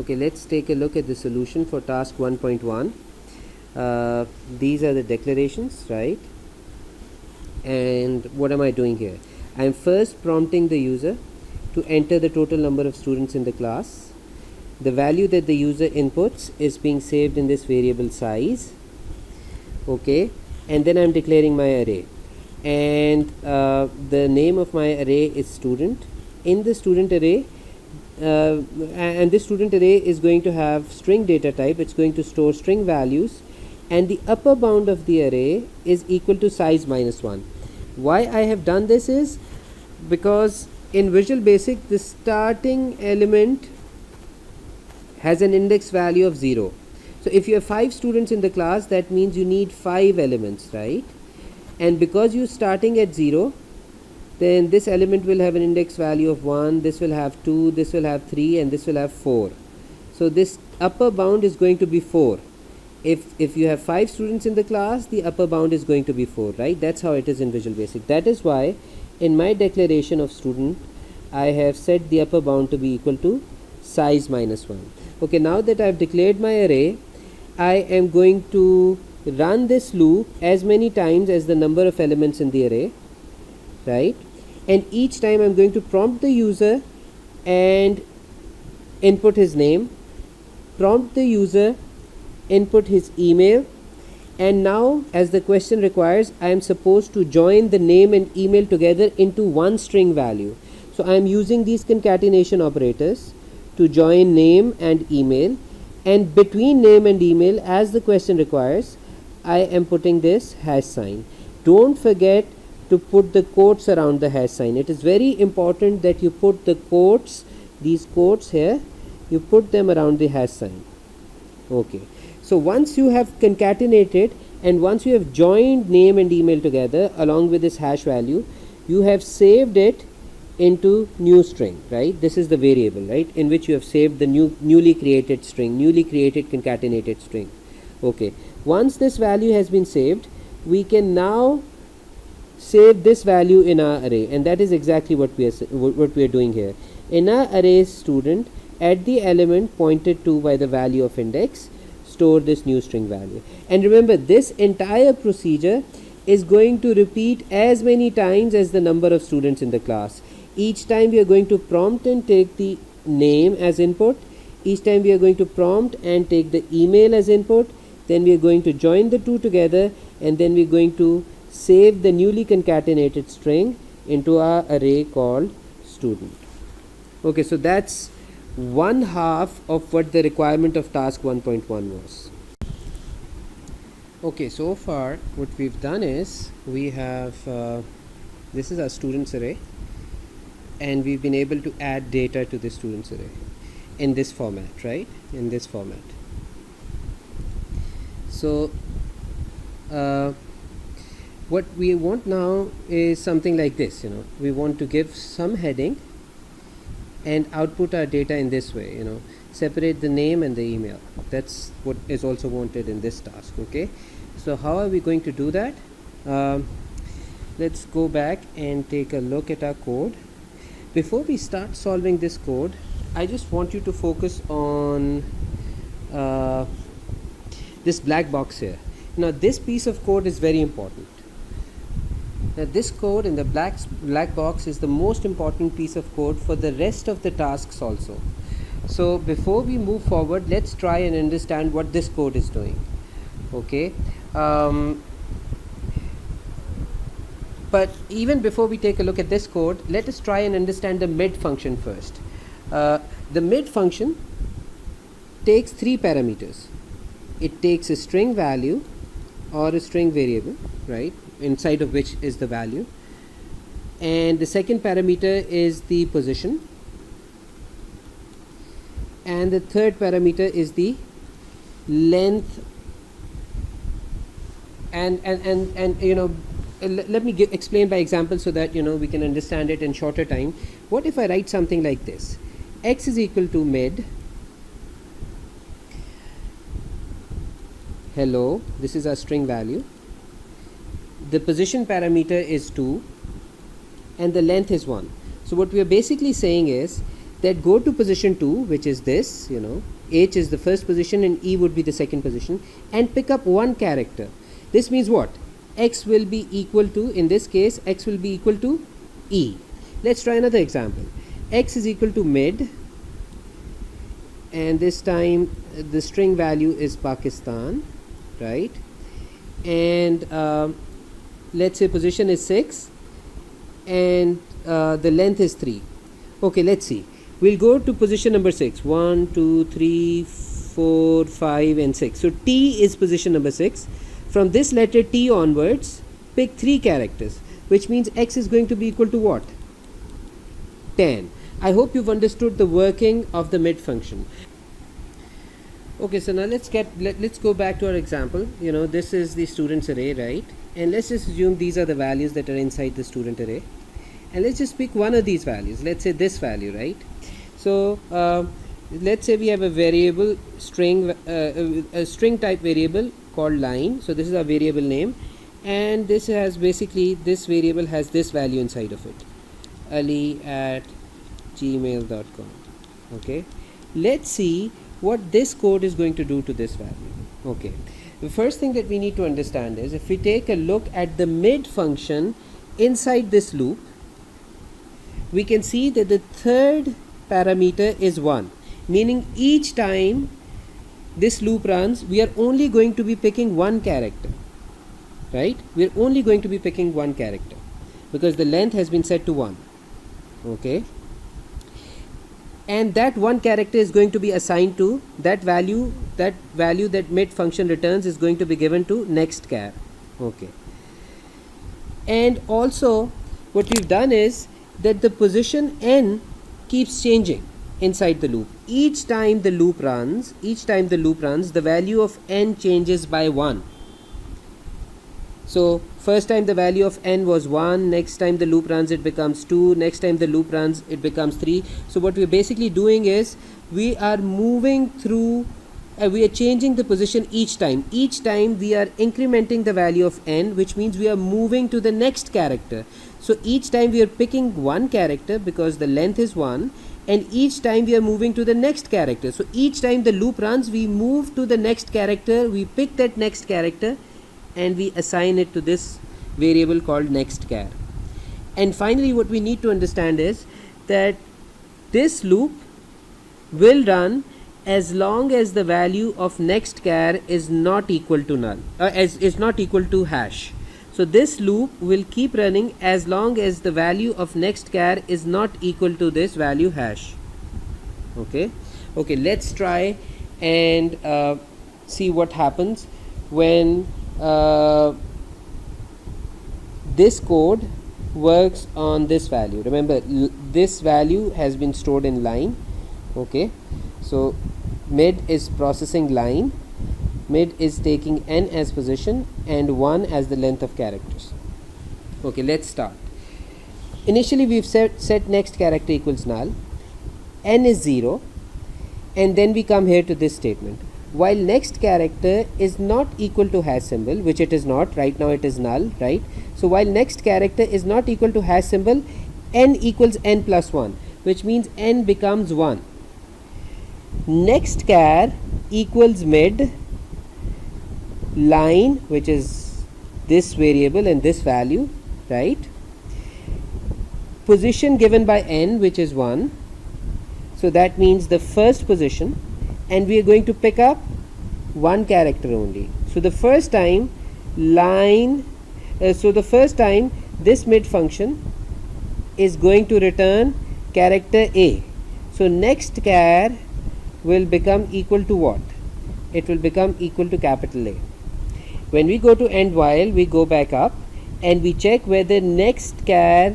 Okay, let's take a look at the solution for task 1.1. These are the declarations, right? And what am I doing here? I'm first prompting the user to enter the total number of students in the class. The value that the user inputs is being saved in this variable size. Okay, and then I'm declaring my array, and the name of my array is student. In the student array, and this student array is going to have string data type. It's going to store string values, and the upper bound of the array is equal to size minus 1. Why I have done this is because in Visual Basic the starting element has an index value of 0. So if you have 5 students in the class, that means you need 5 elements, right? And because you're starting at 0, then this element will have an index value of 1, this will have 2, this will have 3, and this will have 4. So this upper bound is going to be 4. If you have 5 students in the class, the upper bound is going to be 4, right? That's how it is in Visual Basic. That is why in my declaration of student, I have set the upper bound to be equal to size minus 1. Okay, now that I have declared my array, I am going to run this loop as many times as the number of elements in the array, right? And each time I'm going to prompt the user and input his name, prompt the user, input his email, and now, as the question requires, I am supposed to join the name and email together into one string value. So I am using these concatenation operators to join name and email, and between name and email, as the question requires, I am putting this hash sign. Don't forget to put the quotes around the hash sign. It is very important that you put the quotes, these quotes here, you put them around the hash sign. Okay. So once you have concatenated and once you have joined name and email together along with this hash value, you have saved it into new string, right? This is the variable, right, in which you have saved the newly created string, newly created concatenated string. Okay. Once this value has been saved, we can now save this value in our array, and that is exactly what we are doing here. In our array student, at the element pointed to by the value of index, store this new string value. And remember, this entire procedure is going to repeat as many times as the number of students in the class. Each time we are going to prompt and take the name as input. Each time we are going to prompt and take the email as input. Then we are going to join the two together, and then we are going to save the newly concatenated string into our array called student. Okay, so that's one half of what the requirement of task 1.1 was. Okay, so far what we've done is we have this is our students array, and we've been able to add data to the students array in this format, right? In this format. So what we want now is something like this. We want to give some heading and output our data in this way, separate the name and the email. That's what is also wanted in this task. Okay, so how are we going to do that? Let's go back and take a look at our code. Before we start solving this code, I just want you to focus on this black box here. Now this piece of code is very important. Now this code in the black box is the most important piece of code for the rest of the tasks also. So before we move forward, let's try and understand what this code is doing. Okay, but even before we take a look at this code, let us try and understand the mid function first. The mid function takes 3 parameters. It takes a string value or a string variable, right, inside of which is the value, and the second parameter is the position, and the third parameter is the length, and let me explain by example so that we can understand it in shorter time. What if I write something like this? X is equal to mid hello, this is our string value, the position parameter is 2, and the length is 1. So what we are basically saying is that go to position 2, which is this, H is the first position and E would be the second position, and pick up one character. This means what? X will be equal to, in this case, X will be equal to E. Let's try another example. X is equal to mid, and this time the string value is Pakistan, right? And let's say position is 6 and the length is 3. Okay, let's see. We'll go to position number 6. 1, 2, 3, 4, 5 and 6. So T is position number 6. From this letter T onwards, pick 3 characters, which means X is going to be equal to what? 10. I hope you've understood the working of the mid function. Okay, so now let's go back to our example. This is the students array, right? And let's just assume these are the values that are inside the student array. And let's just pick one of these values. Let's say this value, right? So let's say we have a variable string, a string type variable called line. So this is our variable name, and this has basically, this variable has this value inside of it, ali@gmail.com. Okay, let's see what this code is going to do to this value. Okay, the first thing that we need to understand is, if we take a look at the mid function inside this loop, we can see that the third parameter is 1, meaning each time this loop runs, we are only going to be picking one character, right? We are only going to be picking one character because the length has been set to 1. Okay, and that one character is going to be assigned to that value. That value that mid function returns is going to be given to next char. Okay, and also what we've done is that the position n keeps changing inside the loop. Each time the loop runs, the value of n changes by 1. So first time the value of n was 1, next time the loop runs it becomes 2, next time the loop runs it becomes 3. So what we're basically doing is we are moving through, we are changing the position each time. Each time we are incrementing the value of n, which means we are moving to the next character. So each time we are picking one character because the length is 1, and each time we are moving to the next character. So each time the loop runs, we move to the next character, we pick that next character, and we assign it to this variable called next char. And finally what we need to understand is that this loop will run as long as the value of next char is not equal to null, is not equal to hash. So this loop will keep running as long as the value of next char is not equal to this value hash. Okay, let's try and see what happens when this code works on this value. Remember, this value has been stored in line. Okay, so mid is processing line, mid is taking n as position and 1 as the length of characters. Okay, let's start. Initially we've set next character equals null, n is 0, and then we come here to this statement. While next character is not equal to hash symbol, which it is not, right now it is null, right? So while next character is not equal to hash symbol, n equals n plus 1, which means n becomes 1. Next char equals mid line, which is this variable and this value, right? Position given by n, which is 1, so that means the first position, and we are going to pick up one character only. So the first time this mid function is going to return character A. So next char will become equal to what? It will become equal to capital A. When we go to end while, we go back up and we check whether next char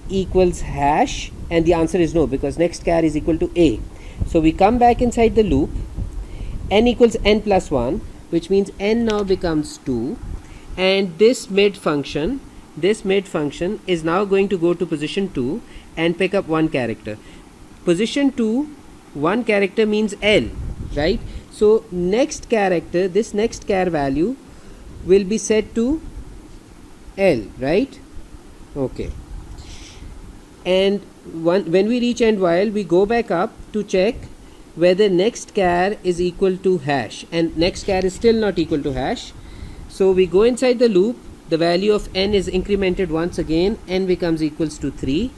equals hash, and the answer is no, because next char is equal to A. So we come back inside the loop, n equals n plus 1, which means n now becomes 2, and this mid function is now going to go to position 2 and pick up one character. Position 2, one character means L, right? So next character, this next char value will be set to L, right? Okay. And when we reach end while, we go back up to check whether next char is equal to hash, and next char is still not equal to hash. So we go inside the loop, the value of n is incremented once again, n becomes equals to 3.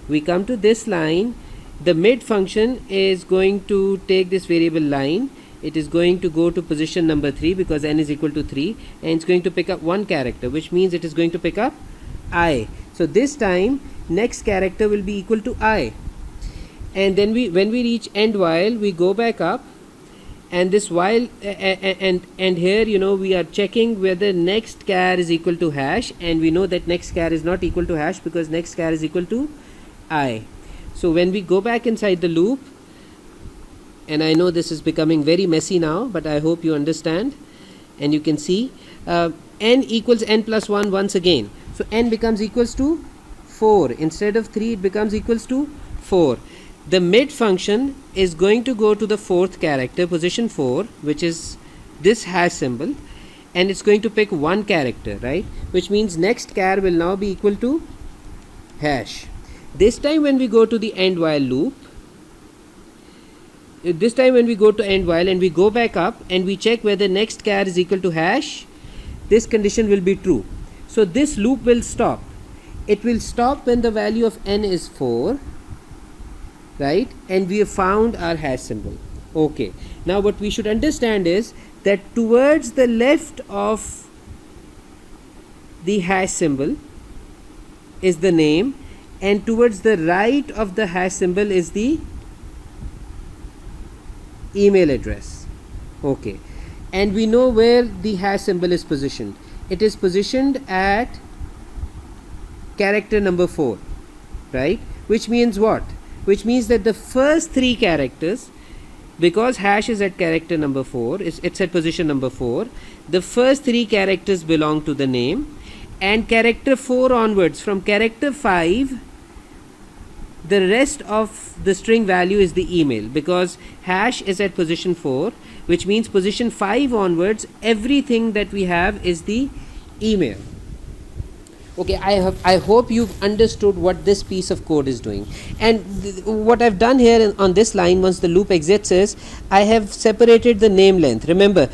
We come to this line, the mid function is going to take this variable line, it is going to go to position number 3 because n is equal to 3, and it's going to pick up one character, which means it is going to pick up I. So this time next character will be equal to I, and then when we reach end while, we go back up, and this while and here, you know, we are checking whether next char is equal to hash, and we know that next char is not equal to hash because next char is equal to I. So when we go back inside the loop, and I know this is becoming very messy now, but I hope you understand, and you can see n equals n plus 1 once again. So n becomes equals to 4. Instead of 3, it becomes equals to 4. The mid function is going to go to the fourth character, position 4, which is this hash symbol, and it's going to pick one character, right? Which means next char will now be equal to hash. This time when we go to the end while loop, this time when we go to end while and we go back up and we check whether next char is equal to hash, this condition will be true. So this loop will stop. It will stop when the value of n is 4, right? And we have found our hash symbol. Okay, now what we should understand is that towards the left of the hash symbol is the name, and towards the right of the hash symbol is the email address. Okay, and we know where the hash symbol is positioned. It is positioned at character number 4, right? Which means what? Which means that the first 3 characters, because hash is at character number 4, it's at position number 4, the first 3 characters belong to the name, and character 4 onwards, from character 5, the rest of the string value is the email, because hash is at position 4, which means position 5 onwards, everything that we have is the email. Okay, I hope you've understood what this piece of code is doing. And what I've done here on this line, once the loop exits, is I have separated the name length. Remember,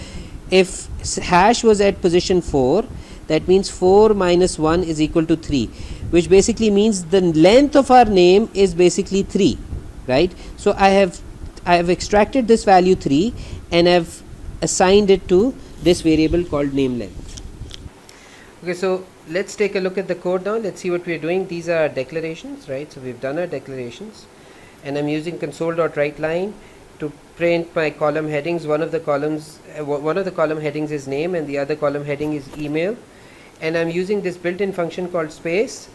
if hash was at position 4, that means 4 minus 1 is equal to 3, which basically means the length of our name is basically 3, right? So I have extracted this value 3 and I've assigned it to this variable called name length. Okay, so let's take a look at the code now. Let's see what we're doing. These are declarations, right? So we've done our declarations, and I'm using console.writeLine to print my column headings. One of the column headings is name and the other column heading is email, and I'm using this built-in function called space,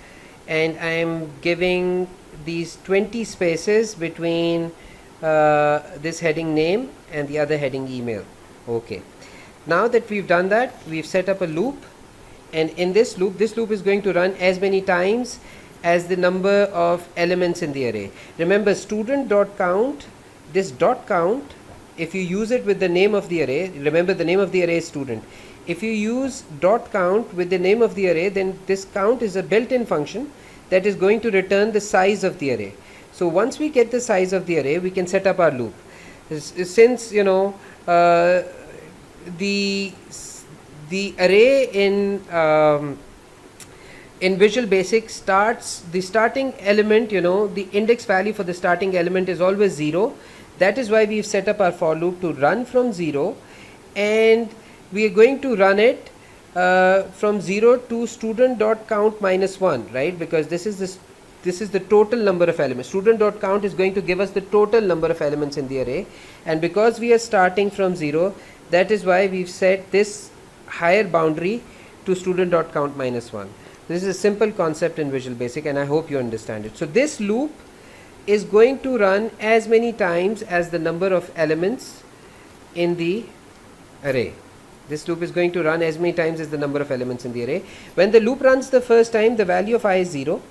and I'm giving these 20 spaces between this heading name and the other heading email. Okay, now that we've done that, we've set up a loop, and in this loop is going to run as many times as the number of elements in the array. Remember, student.count, this dot count, if you use it with the name of the array, remember the name of the array is student. If you use dot count with the name of the array, then this count is a built-in function that is going to return the size of the array. So once we get the size of the array, we can set up our loop. Since, you know, the array in Visual Basic starts, the starting element, you know, the index value for the starting element is always 0. That is why we've set up our for loop to run from 0, and we are going to run it from 0 to student.count minus 1, right? Because this is the total number of elements. Student.count is going to give us the total number of elements in the array, and because we are starting from 0, that is why we've set this higher boundary to student.count minus 1. This is a simple concept in Visual Basic, and I hope you understand it. So this loop is going to run as many times as the number of elements in the array. This loop is going to run as many times as the number of elements in the array. When the loop runs the first time, the value of I is 0,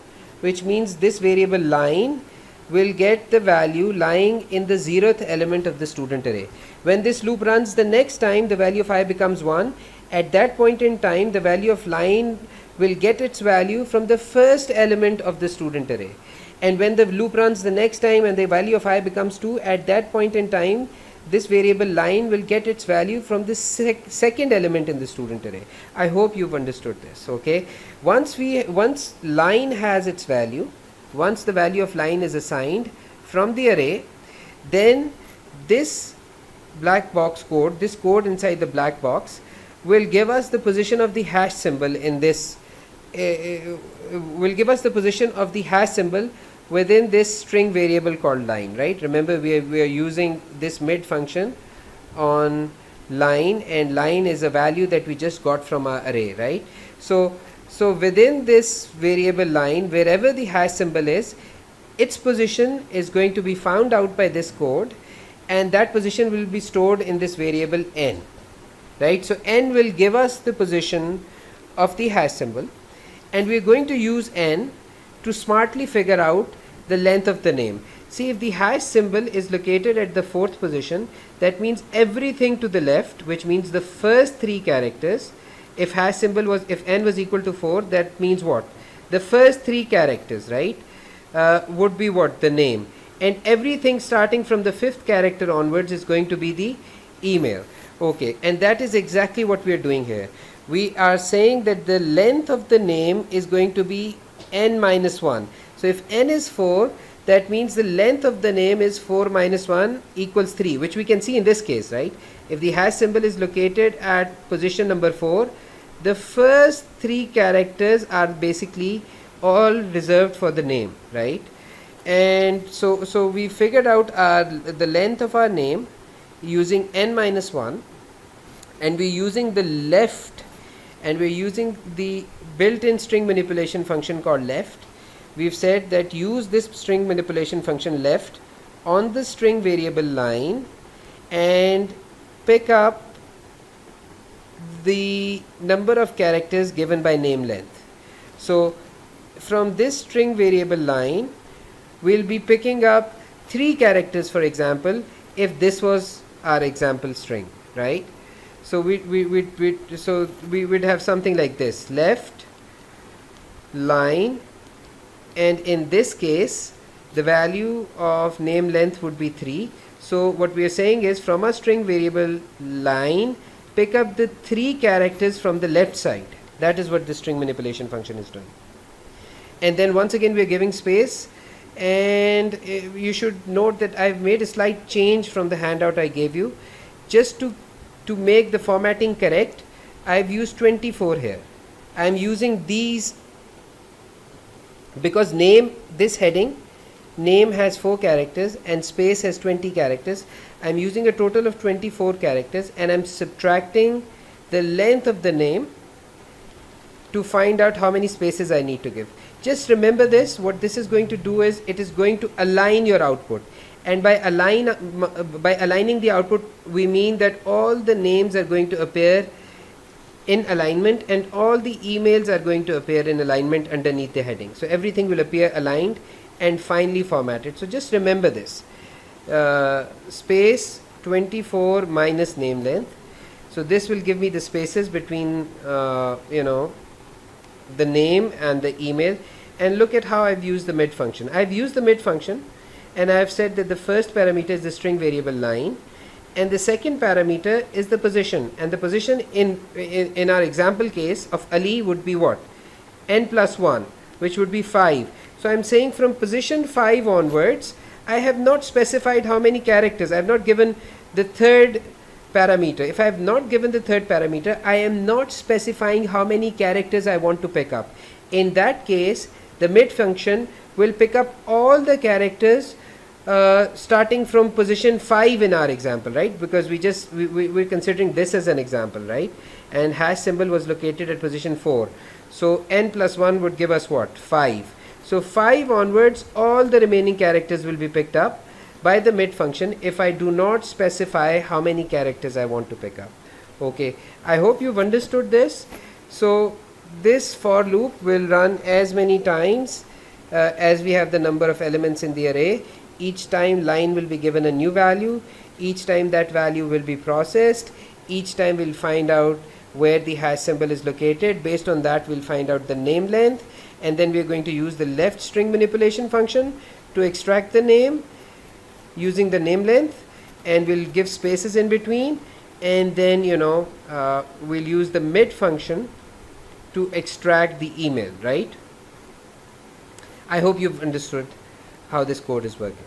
which means this variable line will get the value lying in the 0th element of the student array. When this loop runs the next time, the value of I becomes 1. At that point in time, the value of line will get its value from the first element of the student array. and when the loop runs the next time and the value of I becomes 2, at that point in time this variable line will get its value from the second element in the student array. I hope you've understood this. Okay, once line has its value, once the value of line is assigned from the array, then this black box code, this code inside the black box, will give us the position of the hash symbol in this will give us the position of the hash symbol within this string variable called line, right? Remember, we are using this mid function on line, and line is a value that we just got from our array, right? So within this variable line, wherever the hash symbol is, its position is going to be found out by this code, and that position will be stored in this variable n, right? So n will give us the position of the hash symbol, and we are going to use n to smartly figure out the length of the name. See, if the hash symbol is located at the 4th position, that means everything to the left, which means the first 3 characters. If hash symbol was, if n was equal to 4, that means what? The first 3 characters, right, would be what? The name. And everything starting from the 5th character onwards is going to be the email. Okay, and that is exactly what we are doing here. We are saying that the length of the name is going to be n minus 1. So if n is 4, that means the length of the name is 4 minus 1 equals 3, which we can see in this case, right? If the hash symbol is located at position number 4, the first 3 characters are basically all reserved for the name, right? And so we figured out the length of our name using n minus 1, and we're using the left, and we're using the built-in string manipulation function called left. We've said that use this string manipulation function left on the string variable line and pick up the number of characters given by name length. So from this string variable line, we'll be picking up 3 characters, for example, if this was our example string, right? So we would have something like this: left line, and in this case the value of name length would be 3. So what we are saying is, from a string variable line, pick up the 3 characters from the left side. That is what the string manipulation function is doing. And then once again we are giving space, and you should note that I've made a slight change from the handout I gave you. Just to make the formatting correct, I've used 24 here. I'm using these because name, this heading, name has 4 characters and space has 20 characters. I'm using a total of 24 characters, and I'm subtracting the length of the name to find out how many spaces I need to give. Just remember this. What this is going to do is, it is going to align your output, and by aligning the output, we mean that all the names are going to appear in alignment, and all the emails are going to appear in alignment underneath the heading. So everything will appear aligned and finely formatted. So just remember this: space 24 minus name length. So this will give me the spaces between the name and the email. And look at how I've used the mid function. I've used the mid function, and I've said that the first parameter is the string variable line, and the second parameter is the position. And the position in our example case of Ali would be what? N plus 1, which would be 5. So I'm saying from position 5 onwards, I have not specified how many characters. I have not given the third parameter. If I have not given the third parameter, I am not specifying how many characters I want to pick up. In that case, the mid function will pick up all the characters starting from position 5 in our example, right? Because we're considering this as an example, right? And hash symbol was located at position 4. So n plus 1 would give us what? 5. So 5 onwards, all the remaining characters will be picked up by the mid function if I do not specify how many characters I want to pick up. Okay, I hope you've understood this. So this for loop will run as many times as we have the number of elements in the array. Each time line will be given a new value. Each time that value will be processed. Each time we'll find out where the hash symbol is located. Based on that, we'll find out the name length, and then we're going to use the left string manipulation function to extract the name using the name length, and we'll give spaces in between, and then we'll use the mid function to extract the email, right? I hope you've understood how this code is working.